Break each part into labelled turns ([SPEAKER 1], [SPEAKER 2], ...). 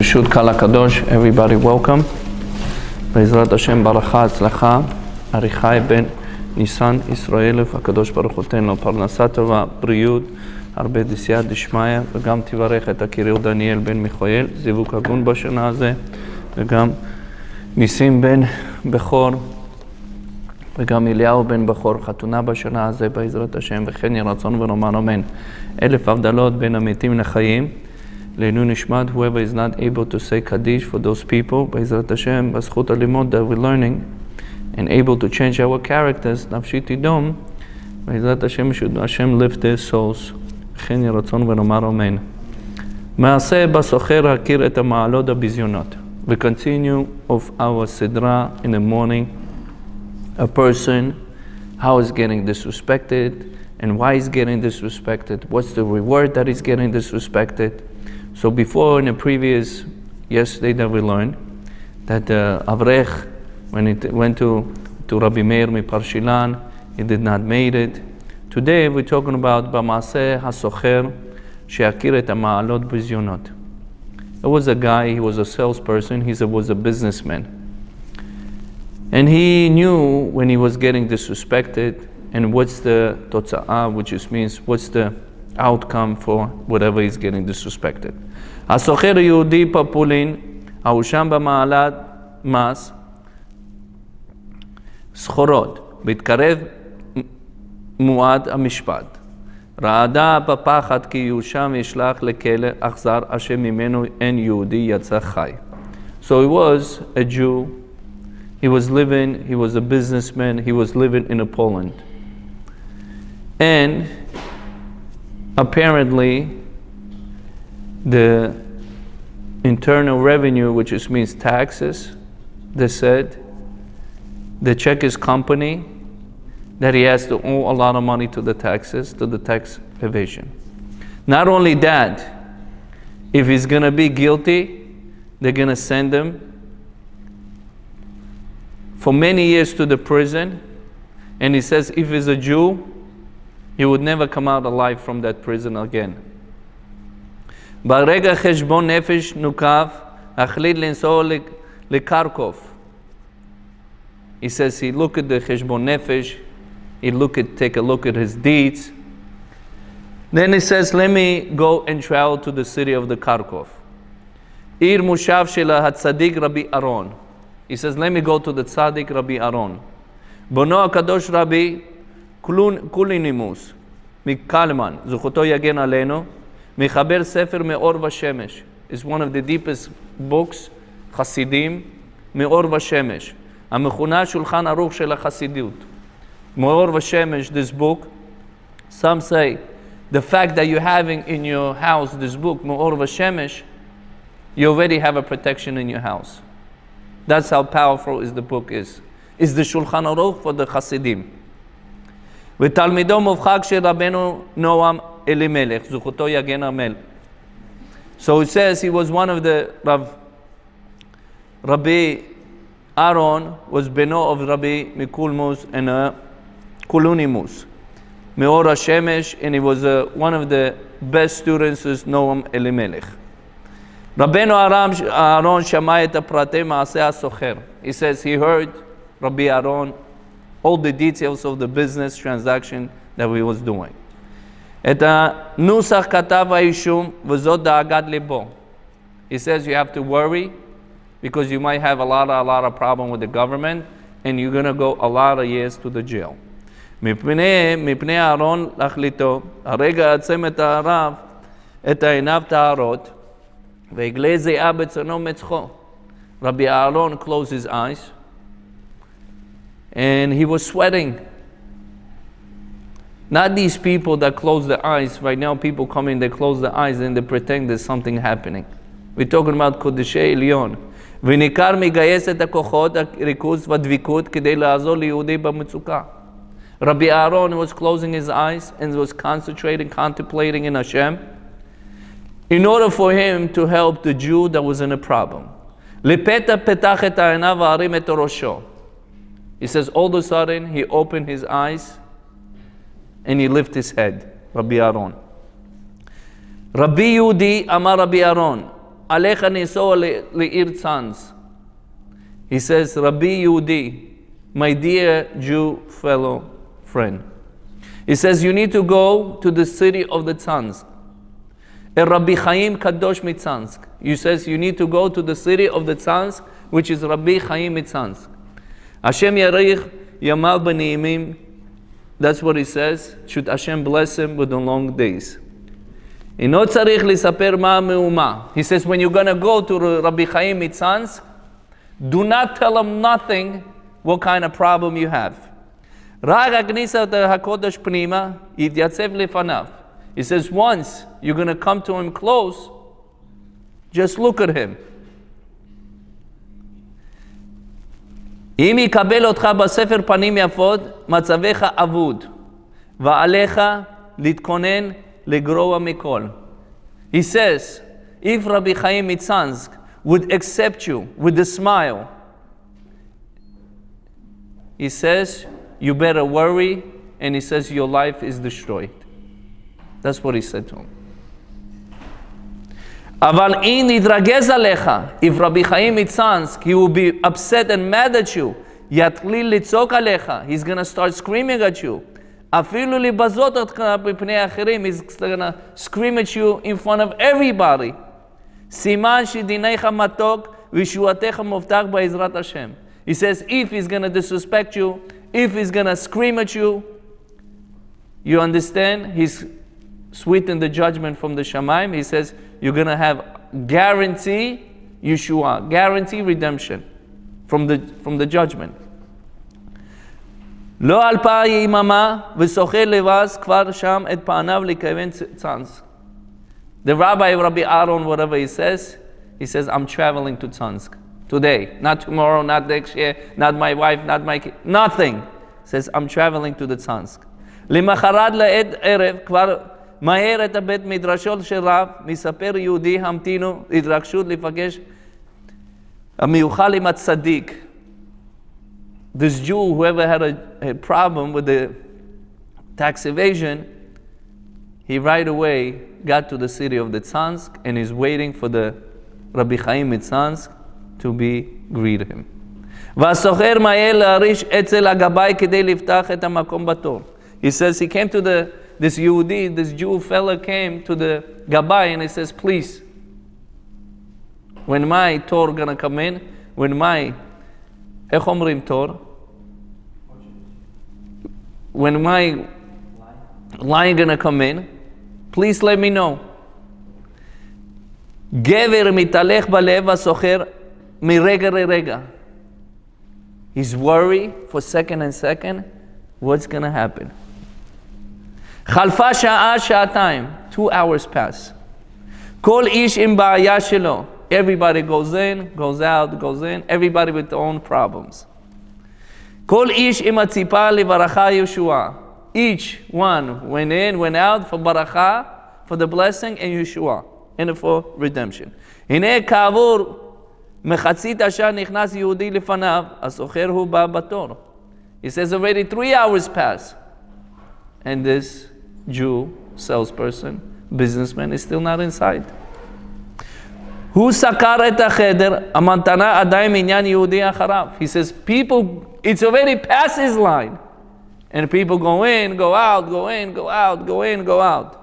[SPEAKER 1] ברשות קהל הקדוש, everybody welcome. בעזרת השם ברכה, הצלחה, עריכה בן ניסן ישראל, הקדוש ברוך הוא תן לו פרנסה טובה, בריאות, הרבה דסייעתא דשמיא, וגם תברך את יקירנו דניאל בן מיכאל, זיווג הגון בשנה הזה, וגם ניסים בן בכור, וגם אליהו בן בכור, חתונה בשנה הזה בעזרת השם, וכן יהי רצון ונאמר אמן. 1000 הבדלות בין המתים לחיים, לעילוי נשמת whoever is not able to say Kaddish for those people, בעזרת השם, בזכות הלימוד that we're learning, and able to change our characters, נפשי תידום, בעזרת השם, should השם lift their souls, וכן יהי רצון ונאמר אמן. מעשה בסוחר הכיר את המעלות הביזיונות. We continue of our סדרה in the morning, a person, how is getting disrespected, and why he's getting disrespected, what's the reward that he's getting disrespected. So before, in the previous, yesterday that we learned, that Avrech, when he went to Rabbi Meir Miparshilan, he did not made it. Today we're talking about B'maaseh HaSocher, she'akir et ha'ma'alot bizyonot. There was a guy, he was a salesperson, he was a businessman. And he knew when he was getting disrespected, and what's the totza'ah, which just means what's the outcome for whatever he's getting disrespected. הסוחר היהודי פפולין, ההושם במעלת מס, סחורות, בהתקרב מועד המשפט. רעדה בפחד כי יושם ישלח לכלא אכזר, אשר ממנו אין יהודי יצא חי. So he was a Jew, he was a businessman, he was living in Poland. And apparently, the internal revenue, which just means taxes, they said, they check his company, that he has to owe a lot of money to the taxes, to the tax evasion. Not only that, if he's going to be guilty, they're going to send him for many years to the prison. And he says if he's a Jew, he would never come out alive from that prison again. ברגע חשבון נפש נוקב, החליט לנסוע לקרקוב. He says he looked at the חשבון נפש, take a look at his deeds. Then he says, let me go and travel to the city of the Kharkov. עיר מושב של הצדיק רבי אהרון. He says, let me go to the tzaddik Rabbi Aaron. בנו הקדוש רבי קולינימוס מקלמן, זכותו יגן עלינו, מחבר ספר מאור ושמש. Is one of the deepest books, חסידים, מאור ושמש. המכונה שולחן ערוך של החסידות. מאור ושמש, this book, some say, the fact that you're having in your house this book, מאור ושמש, you already have a protection in your house. That's how powerful the book is. It's the Shulchan Aruch for the Hasidim. ותלמידו מובחק של רבנו נועם אלימלך, זכותו יגן המלך. So it says he was one of the Rabbi Aaron was beno of Rabbi Mikulmus and Kulunimus, Meor HaShemesh, and he was one of the best students of Noam Elimelech. רבנו אהרון שמע את הפרטי מעשה הסוחר. He says he heard Rabbi Aaron all the details of the business transaction that he was doing. את הנוסח כתב האישום וזאת דאגת ליבו. He says you have to worry because you might have a lot of problem with the government and you're going to go a lot of years to the jail. מפני אהרון להחליטו, הרגע עצם את הרב, את העיניו טהרות, והגלה זיעה בצונו מצחו. Rabbi Aaron closed his eyes and he was sweating. Not these people that close their eyes. Right now people come in, they close their eyes and they pretend there's something happening. We're talking about קודשי עליון. וניכר מגייס את הכוחות, הריכוז והדביקות כדי לעזור ליהודי במצוקה. Rabbi Aaron was closing his eyes and was contemplating in Hashem in order for him to help the Jew that was in a problem. לפתע פתח את העיניו והרים את ראשו. He says all of a sudden he opened his eyes and he lifted his head, Rabbi Aaron. Rabbi Yehudi Amar Rabbi Aaron, Alecha nisoa le'ir tzanz. He says, Rabbi Yehudi, my dear Jew fellow friend. He says, you need to go to the city of the Tzansk. Rabbi Chaim Kadosh Mitzansk. He says, you need to go to the city of the Tzansk, which is Rabbi Chaim Mitzansk. Hashem yarich yamal b'neimim. That's what he says. Should Hashem bless him with the long days. Ino tzarich lisaper ma meuma. He says, when you're going to go to Rabbi Chaim Mitzansk, do not tell him nothing what kind of problem you have. He says, once you're going to come to him close, just look at him. He says, if Rabbi Chaim Mitzansk would accept you with a smile, he says, you better worry, and he says your life is destroyed. That's what he said to him. If Rabbi Chaim Mitzansk, he will be upset and mad at you, he's going to start screaming at you. He's going to scream at you in front of everybody. He says, if he's going to disrespect you, if he's going to scream at you, you understand? He's sweetened the judgment from the Shamayim. He says, you're going to have guarantee Yeshua, guarantee redemption from the judgment. לא אלפה יממה וסוחר לבס כבר שם את פניו לכיוון צאנז. The Rabbi Aaron, whatever he says, I'm traveling to Tzansk today, not tomorrow, not next year, not my wife, not my kid, nothing. He says, I'm traveling to the Tzansk. למחרת לעת ערב כבר מהר את הבית מדרשו של רב, מספר יהודי המתינו התרגשות לפגש המיוחל עם הצדיק. This Jew, whoever had a problem with the tax evasion, he right away got to the city of the Tzansk and is waiting for the Rabbi Chaim Mitzansk to greet him. והסוחר מהר להריש אצל הגבאי כדי לפתח את המקום בתור. He says he came to this Yehudi, this Jew fella came to the Gabai and he says, please, when my Torah gonna come in, when my, איך אומרים תור? When my line gonna come in, please let me know. גבר מתהלך בלב הסוחר מרגע לרגע. He's worried for second and second, what's gonna happen? חלפה שעה, שעתיים, 2 hours pass. כל איש עם בעיה שלו. Everybody goes in, goes out, goes in, everybody with their own problems. כל איש עם הציפה לברכה ישועה. Each one went in, went out for ברכה, for the blessing and Yeshua, and for redemption. הנה כעבור מחצית השעה נכנס יהודי לפניו, הסוחר הוא בא בתור. He says already 3 hours pass. And this Jew, salesperson, businessman is still not inside. הוא סקר את החדר, המתנה עדיין מעניין יהודי אחריו. He says, people, it's already past his line. And people go in, go out, go in, go out, go in, go out.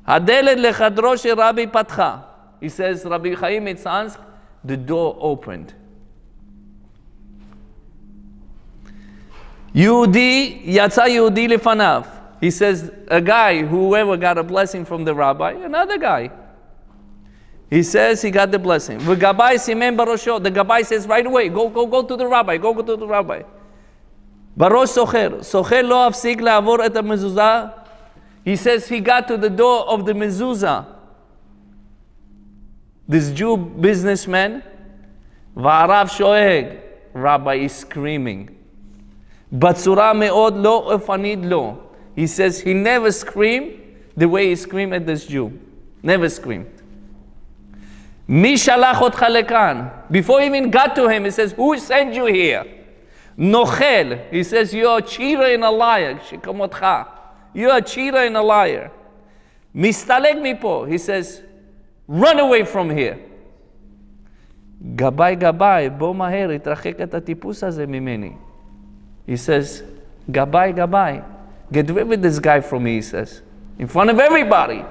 [SPEAKER 1] הדלת לחדרו של רבי פתחה. He says, Rabbi Chaim Mitzansk, the door opened. יהודי, יצא יהודי לפניו. He says, a guy, whoever got a blessing from the rabbi, another guy. He says he got the blessing. The Gabbai says right away, go to the rabbi, go to the rabbi. בראש סוחר, סוחר לא הפסיק לעבור את המזוזה. He says he got to the door of the mezuzah. This Jew businessman, והרב שואג, rabbi is screaming. בצורה מאוד לא אופנית לו. He says he never screamed the way he screamed at this Jew. Never screamed. מי שלח אותך לכאן? Before he even got to him, he says, who sent you here? נוכל. He says, you're a cheater and a liar. שכמותך. You're a cheater and a liar. מסתלק מפה. He says, run away from here. גבאי, בוא מהר, התרחק את הטיפוס הזה ממני. He says, גבאי, get rid of this guy from me, he says. In front of everybody.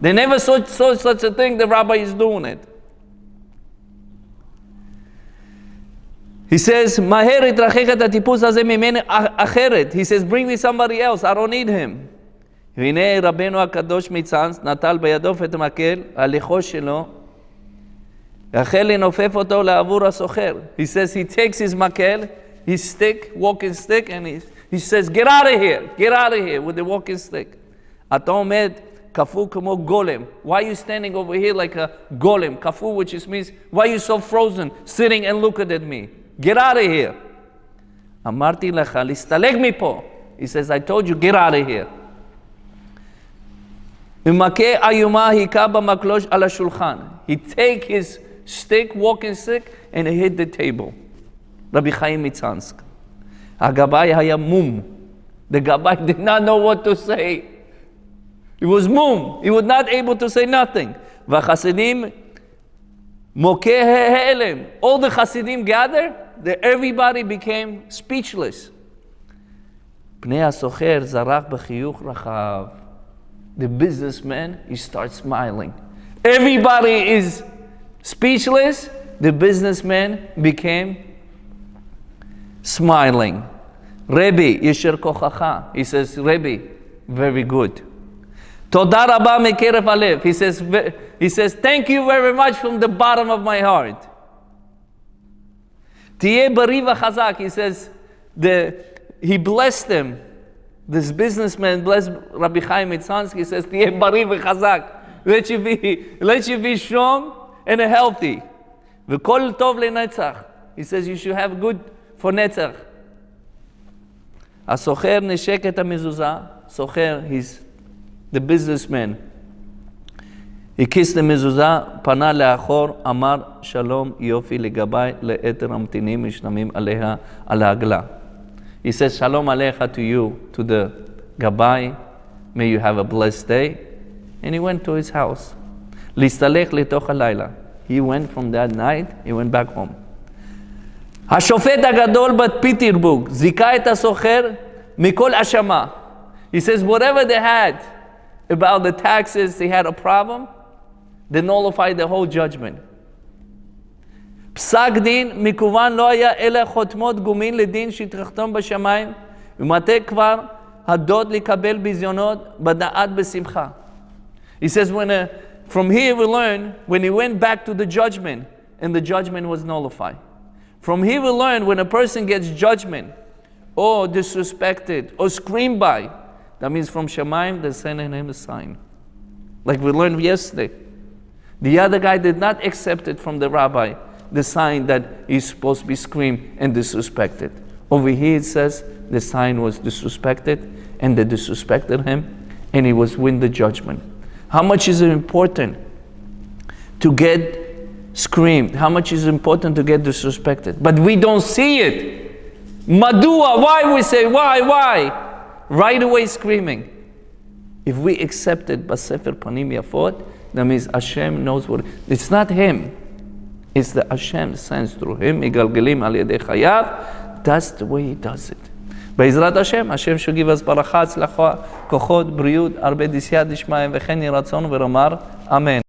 [SPEAKER 1] They never saw such a thing, the rabbi is doing it. He says, מהר, התרחק את הטיפוס הזה ממני אחרת. He says, bring me somebody else, I don't need him. והנה רבנו הקדוש מצאנז נטל בידו את המקל, הליכו שלו, החל לנופף אותו לעבור הסוחר. He says he takes his מקל, his stick, walking stick, and he says, get out of here with the walking stick. אתה עומד כפו כמו גולם. Why are you standing over here like a golem? כפו, which means, why are you so frozen, sitting and looking at me? Get out of here. אמרתי לך, להסתלק מפה. He says, I told you, get out of here. ומכה איומה היכה במקלוש על השולחן. He take his stick, walking stick, and he hit the table. רבי חיים מצאנסק. הגבאי היה מום. The gabbai did not know what to say. He was mum. He was not able to say nothing. והחסידים מוכה ההלם. All the Hasidim gathered, everybody became speechless. פני הסוחר זרח בחיוך רחב. The businessman, he starts smiling. Everybody is speechless. The businessman became smiling. Rebbe, yesher kochacha. He says, Rebbe, very good. Toda rabba mekeref alev. He says, thank you very much from the bottom of my heart. Tiyeh bari v'chazak. He says, he blessed him. This businessman blessed Rabbi Chaim Mitzansky. He says, Tiyeh bari v'chazak. Let you be strong and healthy. V'kol tov lenetzach. He says, you should have good for netzach. הסוחר נשק את המזוזה. סוחר, he's the businessman. He kissed the מזוזה, פנה לאחור, אמר שלום יופי לגבי ליתר המתינים משלמים עליה על העגלה. He says, Shalom Alecha to you, to the Gabbai. May you have a blessed day. And he went to his house. Listalech לתוך הלילה. He went from that night, he went back home. השופט הגדול בפיטרבורג זיכה את הסוחר מכל אשמה. He says, whatever they had about the taxes, they had a problem, they nullified the whole judgment. פסק דין מקוון לא היה אלא חותמות גומין לדין שהתרחתם בשמיים, ומטה כבר הדוד לקבל ביזיונות בדעת בשמחה. He says, from here we learn, when he went back to the judgment, and the judgment was nullified. From here we learn, when a person gets judgment, or disrespected, or screamed by, that means from Shemaim, they're sending him a sign. Like we learned yesterday. The other guy did not accept it from the rabbi, the sign that he's supposed to be screamed and disrespected. Over here it says the sign was disrespected, and they disrespected him, and he was win the judgment. How much is it important to get screamed? How much is it important to get disrespected? But we don't see it. Madua, why we say, why? Right away screaming. If we accept it, Basefer Panim Yafot, that means Hashem knows what. It's not him. It's the Hashem sends through him. Igalgelim al yedei chayav. That's the way he does it. בעזרת השם, השם שגיב אז ברכה, הצלחה, כוחות, בריאות, הרבה דסייעתא דשמיא וכן יהי רצון ונאמר אמן.